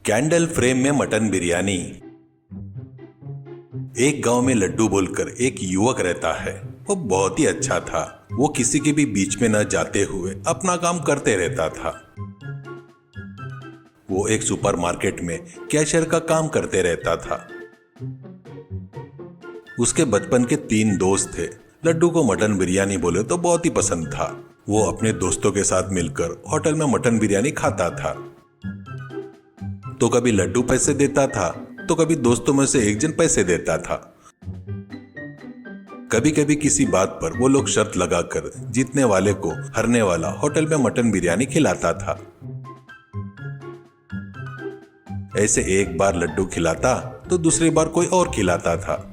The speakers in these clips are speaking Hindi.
कैंडल फ्रेम में मटन बिरयानी। एक गांव में लड्डू बोलकर एक युवक रहता है। वो बहुत ही अच्छा था। वो किसी के भी बीच में न जाते हुए अपना काम करते रहता था। वो एक सुपरमार्केट में कैशियर का काम करते रहता था। उसके बचपन के 3 दोस्त थे। लड्डू को मटन बिरयानी बोले तो बहुत ही पसंद था। वो अपने दोस्तों के साथ मिलकर होटल में मटन बिरयानी खाता था। तो कभी लड्डू पैसे देता था तो कभी दोस्तों में से एक जन पैसे देता था। कभी कभी किसी बात पर वो लोग शर्त लगाकर जीतने वाले को हारने वाला होटल में मटन बिरयानी खिलाता था। ऐसे एक बार लड्डू खिलाता तो दूसरी बार कोई और खिलाता था।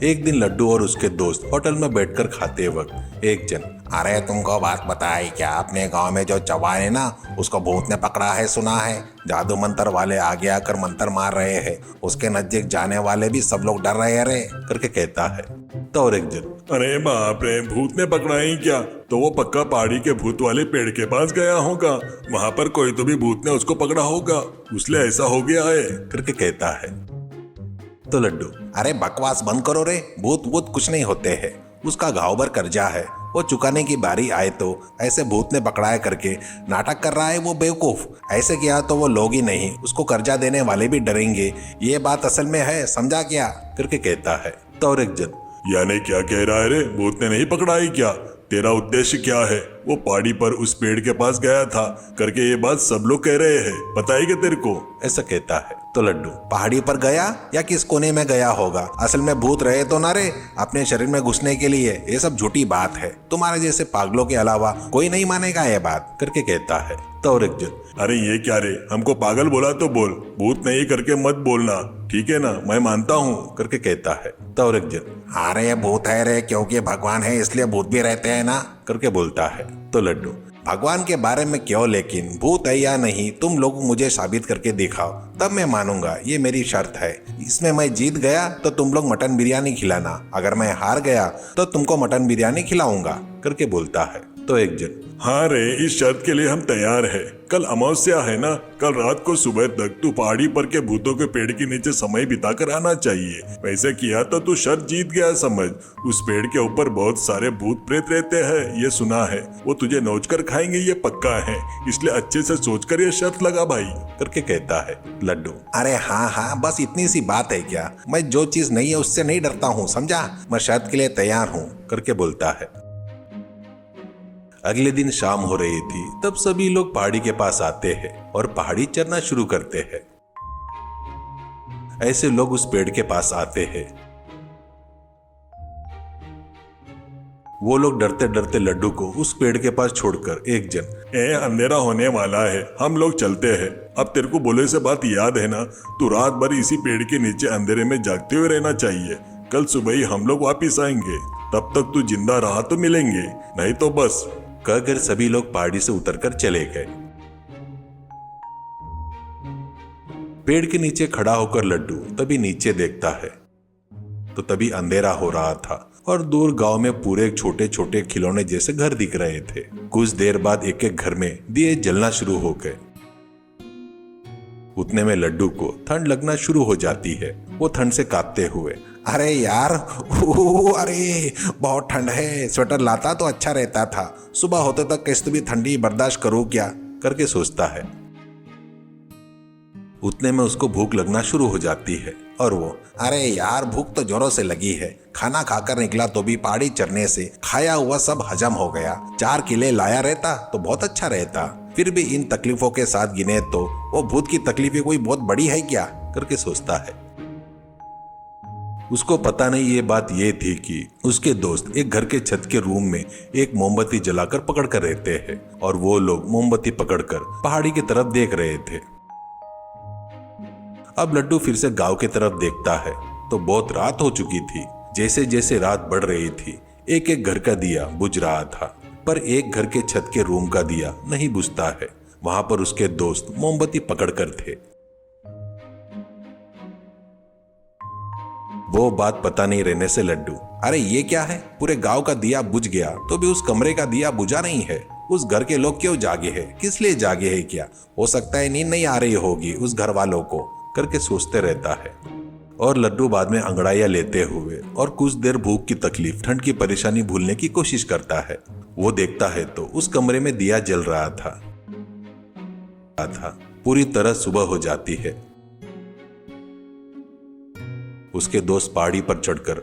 एक दिन लड्डू और उसके दोस्त होटल में बैठकर खाते वक्त एक जन, अरे तुमको बात बताई क्या, अपने गांव में जो चौहान है ना, उसको भूत ने पकड़ा है, सुना है? जादू मंत्र वाले आगे आकर मंत्र मार रहे हैं, उसके नजदीक जाने वाले भी सब लोग डर रहे हैं रे, करके कहता है। तो और एक जन, अरे बाप रे, भूत ने पकड़ा ही क्या? तो वो पक्का पहाड़ी के भूत वाले पेड़ के पास गया होगा, वहां पर कोई तो भी भूत ने उसको पकड़ा होगा, इसलिए ऐसा हो गया है, करके कहता है। तो लड्डू, अरे बकवास बंद करो रे, भूत भूत कुछ नहीं होते हैं, उसका घाव भर कर्जा है, वो चुकाने की बारी आए तो ऐसे भूत ने पकड़ाया करके नाटक कर रहा है वो बेवकूफ। ऐसे किया तो वो लोग ही नहीं, उसको कर्जा देने वाले भी डरेंगे, ये बात असल में है, समझा क्या? करके कहता है। तो और एक जन, यानी क्या कह रहा है रे, भूत ने नहीं पकड़ा ही क्या? तेरा उद्देश्य क्या है? वो पहाड़ी पर उस पेड़ के पास गया था करके ये बात सब लोग कह रहे हैं, बताएगा तेरे को? ऐसा कहता है। तो लड्डू, पहाड़ी पर गया या किस कोने में गया होगा, असल में भूत रहे तो ना रे अपने शरीर में घुसने के लिए, ये सब झूठी बात है, तुम्हारे जैसे पागलों के अलावा कोई नहीं मानेगा ये बात, करके कहता है। तो और एक जन, अरे ये क्या रे, हमको पागल बोला तो बोल, भूत नहीं करके मत बोलना, ठीक है ना? मैं मानता हूँ, करके कहता है। तो और एक जन, अरे भूत है रे, क्योंकि भगवान है इसलिए भूत भी रहते हैं ना, करके बोलता है। तो लड्डू, भगवान के बारे में क्यों, लेकिन भूत है या नहीं तुम लोग मुझे साबित करके दिखाओ, तब मैं मानूंगा, ये मेरी शर्त है। इसमें मैं जीत गया तो तुम लोग मटन बिरयानी खिलाना, अगर मैं हार गया तो तुमको मटन बिरयानी खिलाऊंगा, करके बोलता है। तो एक जन, हाँ रे, इस शर्त के लिए हम तैयार है। कल अमावस्या है ना, कल रात को सुबह तक तू पहाड़ी पर के भूतों के पेड़ के नीचे समय बिता कर आना चाहिए। वैसे किया तो तू शर्त जीत गया समझ। उस पेड़ के ऊपर बहुत सारे भूत प्रेत रहते हैं, ये सुना है, वो तुझे नोच कर खाएंगे, ये पक्का है, इसलिए अच्छे से सोच कर ये शर्त लगा भाई, करके कहता है। लड्डू, अरे हाँ हाँ, बस इतनी सी बात है क्या, मैं जो चीज नहीं है उससे नहीं डरता हूँ, समझा? मैं शर्त के लिए तैयार हूँ, करके बोलता है। अगले दिन शाम हो रही थी, तब सभी लोग पहाड़ी के पास आते हैं और पहाड़ी चरना शुरू करते हैं। ऐसे लोग उस पेड़ के पास आते हैं। वो लोग डरते डरते लड्डू को उस पेड़ के पास छोड़कर एक जन, अंधेरा होने वाला है, हम लोग चलते हैं। अब तेरे को बोले से बात याद है ना, तू रात भर इसी पेड़ के नीचे अंधेरे में जागते हुए रहना चाहिए, कल सुबह ही हम लोग वापिस आएंगे, तब तक तू जिंदा रहा तो मिलेंगे, नहीं तो बस, कहकर सभी लोग पहाड़ी से उतरकर चले गए। पेड़ के नीचे खड़ा होकर लड्डू तभी नीचे देखता है तो तभी अंधेरा हो रहा था और दूर गांव में पूरे छोटे छोटे खिलौने जैसे घर दिख रहे थे। कुछ देर बाद एक एक घर में दिए जलना शुरू हो गए। उतने में लड्डू को ठंड लगना शुरू हो जाती है। वो ठंड से कांपते हुए, अरे यार, अरे बहुत ठंड है, स्वेटर लाता तो अच्छा रहता था, सुबह होते तक कैसे भी ठंडी बर्दाश्त करूँ क्या, करके सोचता है। उतने में उसको भूख लगना शुरू हो जाती है और वो, अरे यार भूख तो जोरों से लगी है, खाना खाकर निकला तो भी पहाड़ी चढ़ने से खाया हुआ सब हजम हो गया, 4 किले लाया रहता तो बहुत अच्छा रहता, फिर भी इन तकलीफों के साथ गिने तो वो भूत की तकलीफें कोई बहुत बड़ी है क्या, करके सोचता है। उसको पता नहीं ये बात ये थी कि उसके दोस्त एक घर के छत के रूम में एक मोमबत्ती जलाकर पकड़ कर रहते हैं और वो लोग मोमबत्ती पकड़कर पहाड़ी की तरफ देख रहे थे। अब लड्डू फिर से गांव की तरफ देखता है तो बहुत रात हो चुकी थी। जैसे जैसे रात बढ़ रही थी, एक एक घर का दिया बुझ रहा था, पर एक घर के छत के रूम का दिया नहीं बुझता है। वहां पर उसके दोस्त मोमबत्ती पकड़कर थे। वो बात पता नहीं रहने से लड्डू, अरे ये क्या है, पूरे गांव का दिया बुझ गया तो भी उस कमरे का दिया बुझा नहीं है, उस घर के लोग क्यों जागे हैं, किस लिए जागे हैं, क्या हो सकता है नींद नहीं आ रही होगी उस घर वालों को करके सोचते रहता है। और लड्डू बाद में अंगड़ाइयां लेते हुए और कुछ देर भूख की तकलीफ, ठंड की परेशानी भूलने की कोशिश करता है। वो देखता है तो उस कमरे में दिया जल रहा था। पूरी तरह सुबह हो जाती है। उसके दोस्त पहाड़ी पर चढ़कर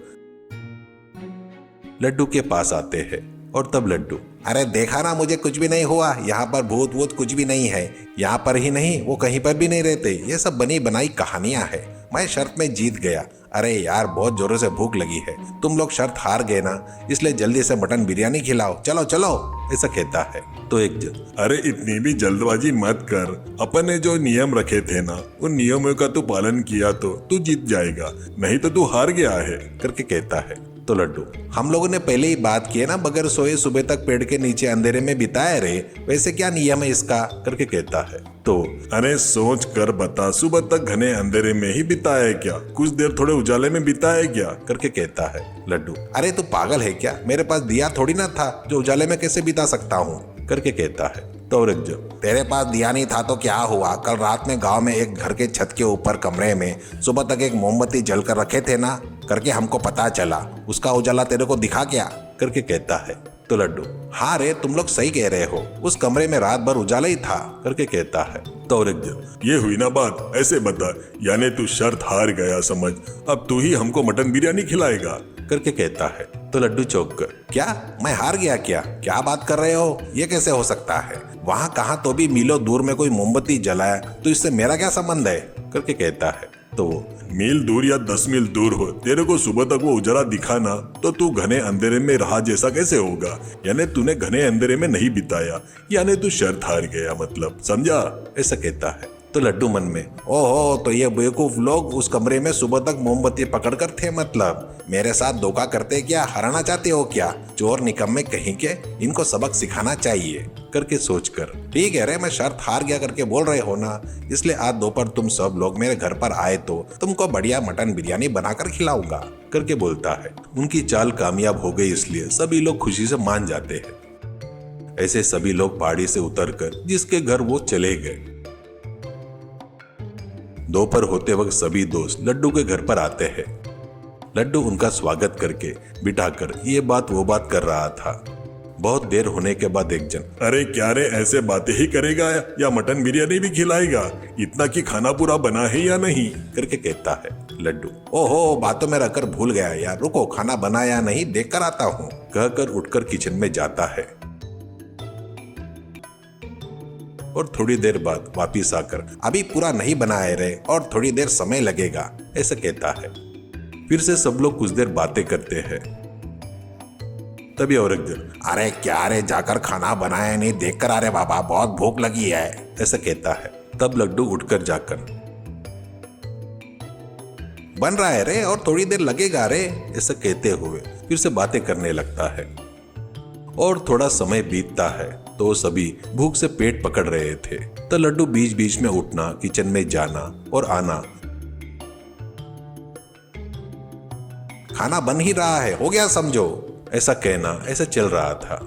लड्डू के पास आते हैं और तब लड्डू, अरे देखा ना, मुझे कुछ भी नहीं हुआ, यहाँ पर भूत वूत कुछ भी नहीं है, यहाँ पर ही नहीं वो कहीं पर भी नहीं रहते, ये सब बनी बनाई कहानियां हैं, मैं शर्त में जीत गया। अरे यार बहुत जोरों से भूख लगी है, तुम लोग शर्त हार गए ना, इसलिए जल्दी से मटन बिरयानी खिलाओ, चलो चलो, ऐसा कहता है। तो एक जन, अरे इतनी भी जल्दबाजी मत कर, अपन ने जो नियम रखे थे ना उन नियमों का तू पालन किया तो तू जीत जाएगा, नहीं तो तू हार गया है करके कहता है। तो लड्डू, हम लोगों ने पहले ही बात की है ना, बगैर सोए सुबह तक पेड़ के नीचे अंधेरे में बिताए रहे, वैसे क्या नियम है इसका करके कहता है। तो अरे सोच कर बता, सुबह तक घने अंधेरे में ही बिताया क्या, कुछ देर थोड़े उजाले में बिताया क्या करके कहता है लड्डू। अरे तू पागल है क्या, मेरे पास दिया थोड़ी ना था जो उजाले में कैसे बिता सकता हूँ करके कहता है। तो और एक जन, तेरे पास दिया नहीं था तो क्या हुआ, कल रात में गांव में एक घर के छत के ऊपर कमरे में सुबह तक एक मोमबत्ती जल कर रखे थे ना, करके हमको पता चला, उसका उजाला तेरे को दिखा क्या करके कहता है। तो लड्डू, हाँ रे तुम लोग सही कह रहे हो, उस कमरे में रात भर उजाला ही था करके कहता है। तो और एक जन, ये हुई ना बात, ऐसे बता, यानी तू शर्त हार गया समझ, अब तू ही हमको मटन बिरयानी खिलाएगा करके कहता है। तो लड्डू चौंक कर, क्या मैं हार गया, क्या बात कर रहे हो, ये कैसे हो सकता है, वहाँ कहाँ तो भी मीलों दूर में कोई मोमबत्ती जलाया, तो इससे मेरा क्या संबंध है करके कहता है। तो वो, मील दूर या 10 मील दूर हो, तेरे को सुबह तक वो उजाला दिखा ना, तो तू घने अंधेरे में रहा जैसा कैसे होगा, यानी तूने घने अंधेरे में नहीं बिताया, यानी तू शर्त हार गया, मतलब समझा, ऐसा कहता है। तो लड्डू मन में, ओहो, तो ये बेवकूफ लोग उस कमरे में सुबह तक मोमबत्ती पकड़कर थे, मतलब मेरे साथ धोखा करते क्या, हराना चाहते हो क्या, चोर निकम्मे कहीं के, इनको सबक सिखाना चाहिए करके सोचकर, ठीक है रे, मैं शर्त हार गया करके बोल रहे हो ना, इसलिए आज दोपहर तुम सब लोग मेरे घर पर आए तो तुमको बढ़िया मटन बिरयानी बनाकर खिलाऊंगा करके बोलता है। उनकी चाल कामयाब हो गई, इसलिए सभी लोग खुशी से मान जाते हैं। ऐसे सभी लोग पहाड़ी से उतरकर जिसके घर वो चले गए। दोपहर होते वक्त सभी दोस्त लड्डू के घर पर आते हैं। लड्डू उनका स्वागत करके बिठाकर ये बात वो बात कर रहा था। बहुत देर होने के बाद एक जन, अरे क्या रे, ऐसे बातें ही करेगा या मटन बिरयानी भी खिलाएगा, इतना कि खाना पूरा बना है या नहीं करके कहता है। लड्डू, ओहो, बातों में रखकर भूल गया यार, रुको खाना बना या नहीं देख कर आता हूँ कहकर उठकर किचन में जाता है और थोड़ी देर बाद वापिस आकर, अभी पूरा नहीं बनाए रे और थोड़ी देर समय लगेगा ऐसा कहता है। फिर से सब लोग कुछ देर बातें करते हैं। तभी और एक जन, अरे क्या रे, जाकर खाना बनाया नहीं देख कर, अरे बाबा बहुत भूख लगी है ऐसा कहता है। तब लड्डू उठकर जाकर, बन रहा है रे और थोड़ी देर लगेगा रे ऐसा कहते हुए फिर से बातें करने लगता है। और थोड़ा समय बीतता है तो सभी भूख से पेट पकड़ रहे थे। तो लड्डू बीच बीच में उठना, किचन में जाना और आना, खाना बन ही रहा है, हो गया समझो ऐसा कहना, ऐसा चल रहा था।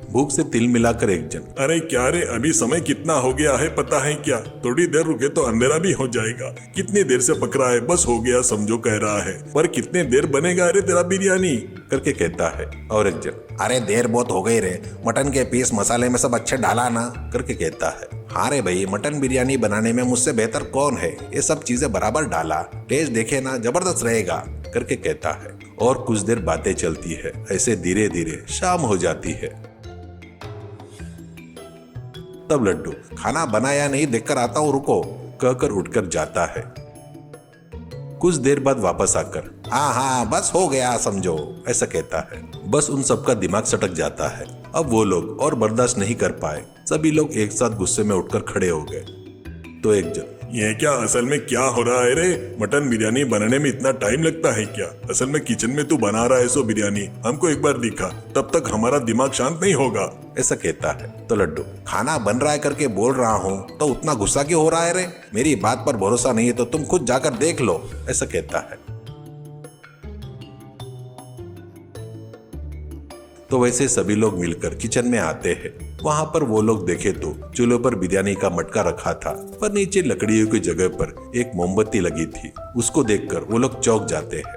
भूख से तिल मिलाकर एक जन, अरे क्या रे, अभी समय कितना हो गया है पता है क्या, थोड़ी देर रुके तो अंधेरा भी हो जाएगा, कितनी देर से पक रहा है, बस हो गया समझो कह रहा है, पर कितने देर बनेगा अरे तेरा बिरयानी करके कहता है। और एक जन, अरे देर बहुत हो गई रे, मटन के पीस मसाले में सब अच्छे डाला ना करके कहता है। हाँ रे भाई, मटन बिरयानी बनाने में मुझसे बेहतर कौन है, ये सब चीजें बराबर डाला, टेस्ट देखे ना जबरदस्त रहेगा करके कहता है। और कुछ देर बातें चलती है। ऐसे धीरे धीरे शाम हो जाती है। तब लड्डू, खाना बनाया नहीं देखकर आता हूँ, रुको कहकर उठकर जाता है। कुछ देर बाद वापस आकर, हाँ बस हो गया समझो ऐसा कहता है। बस उन सबका दिमाग सटक जाता है। अब वो लोग और बर्दाश्त नहीं कर पाए। सभी लोग एक साथ गुस्से में उठकर खड़े हो गए। तो एक जन, ये क्या असल में क्या हो रहा है रे, मटन बिरयानी बनाने में इतना टाइम लगता है क्या, असल में किचन में तू बना रहा है सो बिरयानी, हमको एक बार दिखा, तब तक हमारा दिमाग शांत नहीं होगा ऐसा कहता है। तो लड्डू, खाना बन रहा है करके बोल रहा हूँ तो उतना गुस्सा क्यों हो रहा है रे, मेरी बात पर भरोसा नहीं है तो तुम खुद जाकर देख लो ऐसा कहता है। तो वैसे सभी लोग मिलकर किचन में आते हैं। वहाँ पर वो लोग देखे तो चूल्हे पर बिरयानी का मटका रखा था, पर नीचे लकड़ियों की जगह पर एक मोमबत्ती लगी थी। उसको देखकर वो लोग चौंक जाते हैं।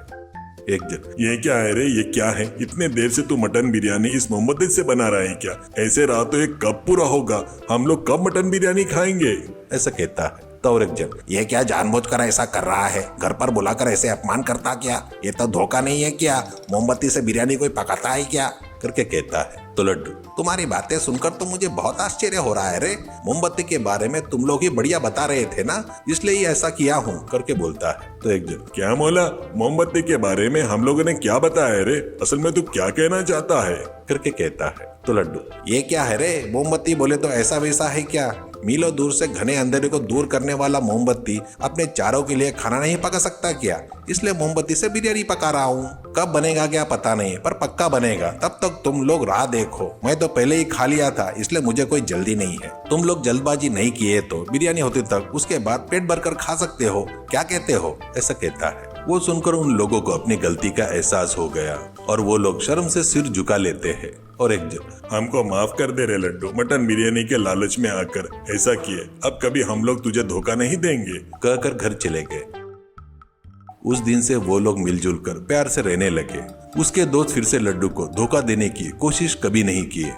एक जन, ये क्या है रे, ये क्या है? इतने देर से तू मटन बिरयानी इस मोमबत्ती से बना रहा है क्या? ऐसे रहा तो एक कब पूरा होगा, हम लोग कब मटन बिरयानी खाएंगे? ऐसा कहता है। तो और एक जन, ये क्या जानबूझकर ऐसा कर रहा है? घर पर बुलाकर ऐसे अपमान करता क्या? ये तो धोखा नहीं है क्या? मोमबत्ती से बिरयानी कोई पकाता है क्या? करके कहता है। तो लड्डू, तुम्हारी बातें सुनकर तो मुझे बहुत आश्चर्य हो रहा है रे। मोमबत्ती के बारे में तुम लोग ही बढ़िया बता रहे थे ना, इसलिए ही ऐसा किया हूँ। करके बोलता है। तो एक जन, क्या मौला, मोमबत्ती के बारे में हम लोगों ने क्या बताया रे? असल में तू क्या कहना चाहता है? करके कहता है। तो लड्डू, ये क्या है रे? मोमबत्ती बोले तो ऐसा वैसा है क्या? मीलों दूर से घने अंधेरे को दूर करने वाला मोमबत्ती अपने चारों के लिए खाना नहीं पका सकता क्या? इसलिए मोमबत्ती से बिरयानी पका रहा हूँ। कब बनेगा क्या पता नहीं, पर पक्का बनेगा। तब तक तुम लोग राह देखो। मैं तो पहले ही खा लिया था, इसलिए मुझे कोई जल्दी नहीं है। तुम लोग जल्दबाजी नहीं किए तो बिरयानी होती तक उसके बाद पेट भरकर खा सकते हो। क्या कहते हो? ऐसा कहता है। वो सुनकर उन लोगों को अपनी गलती का एहसास हो गया और वो लोग शर्म से सिर झुका लेते हैं। और एक जन, हमको माफ कर दे रे लड्डू, मटन बिरयानी के लालच में आकर ऐसा किए। अब कभी हम लोग तुझे धोखा नहीं देंगे। कहकर घर चले गए। उस दिन से वो लोग मिलजुल कर प्यार से रहने लगे। उसके दोस्त फिर से लड्डू को धोखा देने की कोशिश कभी नहीं किए।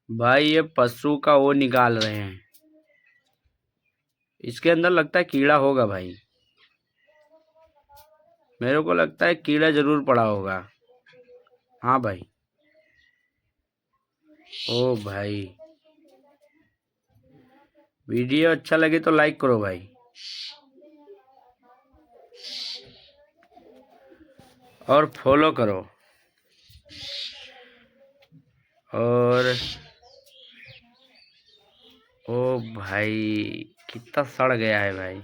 भाई ये पशु का वो निकाल रहे हैं, इसके अंदर लगता है कीड़ा होगा भाई। मेरे को लगता है कीड़ा जरूर पड़ा होगा। हाँ भाई। ओ भाई, वीडियो अच्छा लगे तो लाइक करो भाई, और फॉलो करो। और ओ भाई, कितना सड़ गया है भाई।